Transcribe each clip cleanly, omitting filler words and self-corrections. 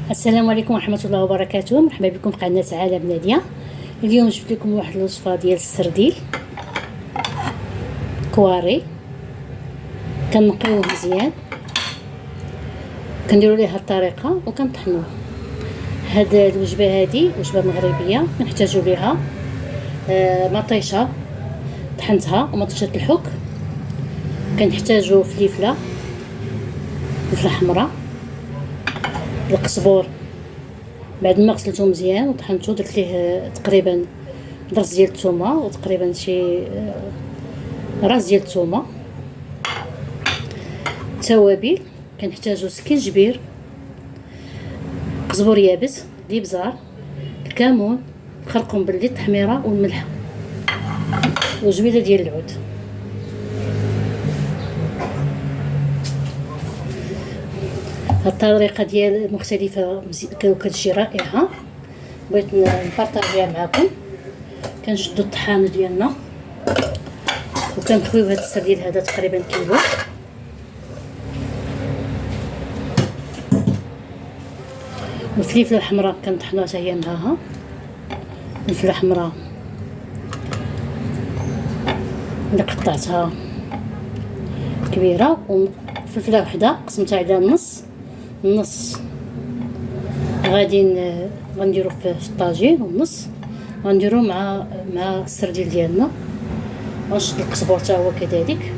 السلام عليكم ورحمة الله وبركاته. مرحبا بكم في قناة سعادة بنادية. اليوم جبت لكم واحد الوصفة ديال السرديل كواري. كنقيوه مزيان، كنديروا ليها الطريقة وكنطحنوه. هاد الوجبة هادي وجبة مغربية. كنحتاجوا ليها مطيشة طحنتها ومطيشة الحك، كنحتاجوا فلفلة حمراء، القزبور بعد ما غسلته مزيان وطحنته درت ليه تقريبا درس ديال الثومه وتقريبا شي راس ديال الثومه. توابل كنحتاجو سكينجبير، قزبور يابس، الابزار، الكمون، الخرقوم باللي، التحميره والملح وجويله ديال العود. الطريقه ديال مختلفه كتجي رائعه، بغيت نبارطاجيها معكم. كنشدو الطحانه ديالنا وكنخويو هاد السرديل هذا تقريبا كيلو. الفلفله الحمراء كنطحنوها حتى هي معاها. الفلفله الحمراء اللي قطعتها كبيره، وفلفله وحده قسمتها على النص غنديرو في الطاجين، والنص غنديرو مع السرديل ديالنا. غنشد القزبور حتى هو كذلك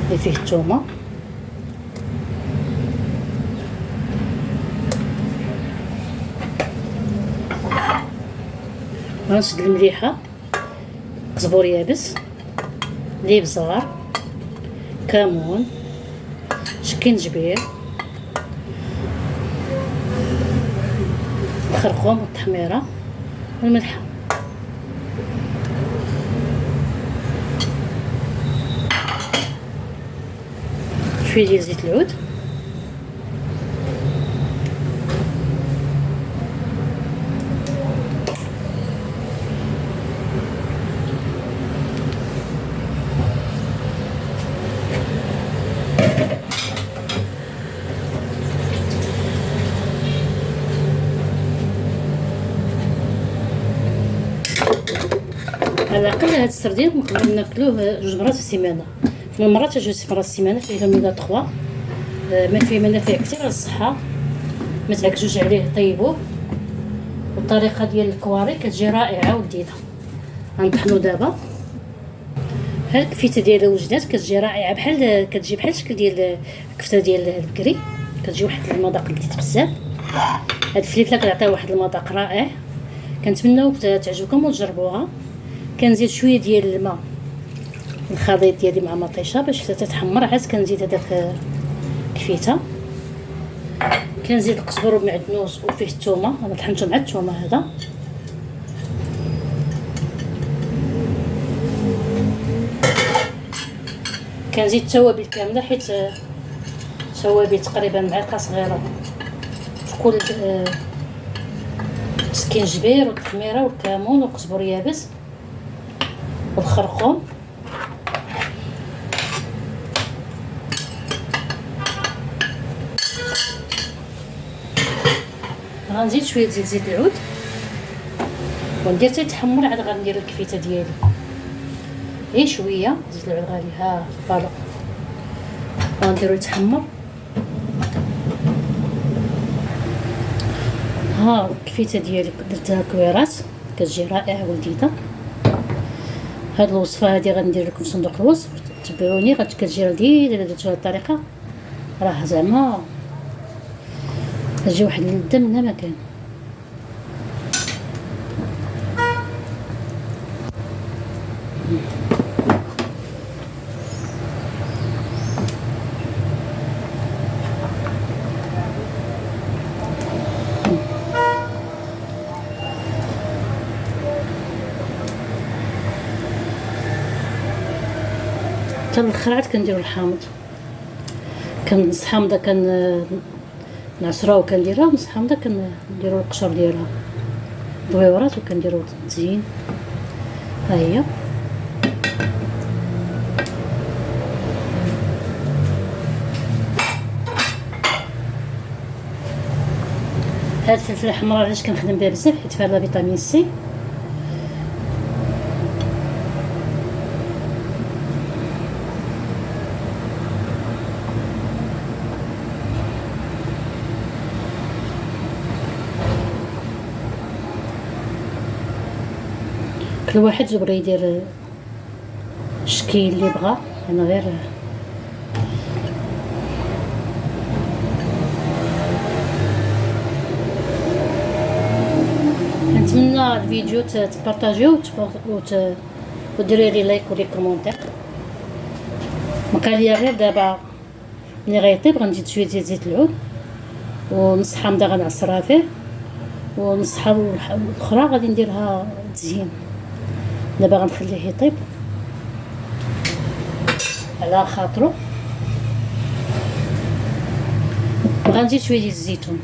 اللي فيه الثومه، غنشد المليحه، قزبور يابس، الابزار، كمون، شكينجبير، الخرقوم والتحميره والملح. شويه ديال زيت العود، على الاقل هاد السردين نقدروا ناكلوه 2 مرات في السيمانه. من مرات 2 مرات في السيمانه فيه فيتامين 3، ما فيه منافع كثير للصحه. ما تعكزوش عليه، طيبوه. والطريقه ديال الكواري كتجي رائعه ولذيذه. غنطحنوا دابا. ها الكفته ديالها وجدات، كتجي رائعه، كتجي بحال الشكل ديال الكفته ديال البكري. كتجي واحد المذاق لذيذ بزاف. هاد الفلفله كتعطي واحد المذاق رائع. كنتمناو تعجبكم وتجربوها. كنزيد شويه ديال الماء الخليط ديالي مع مطيشه باش تتحمر. عاد كنزيد هذاك كفيته، كنزيد القزبر والمعدنوس وفيه الثومه. انا طحنته مع الثومه هذا. كنزيد التوابل كامله، حيت توابل تقريبا معلقه صغيره في كل سكينجبير والتحميره والكمون والقزبر يابس والخرقوم. غنزيد شويه ديال زيت العود وندير حتى يتحمر. عاد غندير الكفيته ديالي غير شويه زيت العود غادي ها فوالا غنديرو يتحمر. ها الكفيته ديالي درتها كويرات، كتجي رائعه ولذيذه. هاد الوصفه هادي غندير لكم في صندوق الوصف، تبعوني كتجي لذيذه. الا درتو هاد الطريقه راه زعما كتجي واحد اللذه منها ما كان. حتى الاخر عاد كنديروا الحامض. نص حامضه نعصروها وكنديرها، ونص حامضه كنديروا القشر ديالها بغيورات وكنديروا التزيين. ها هي هاد الفلفله الحمراء علاش كنخدم بها بزاف؟ حيت فيها لا فيتامين سي. كل واحد يبغي يدير الشكل اللي بغا. انا غير نتمنى الفيديو تبارطاجيوه وديروا لي لايك ولي كومونتير. بقى ليا غير دابا ملي غيطيب غنزيد شويه ديال زيت العود ونص حامضه غنعصرها فيه ونص الاخرى غادي نديرها تزيين. دابا غنخليه يطيب على خاطرو. غنزيد شويه ديال الزيتون.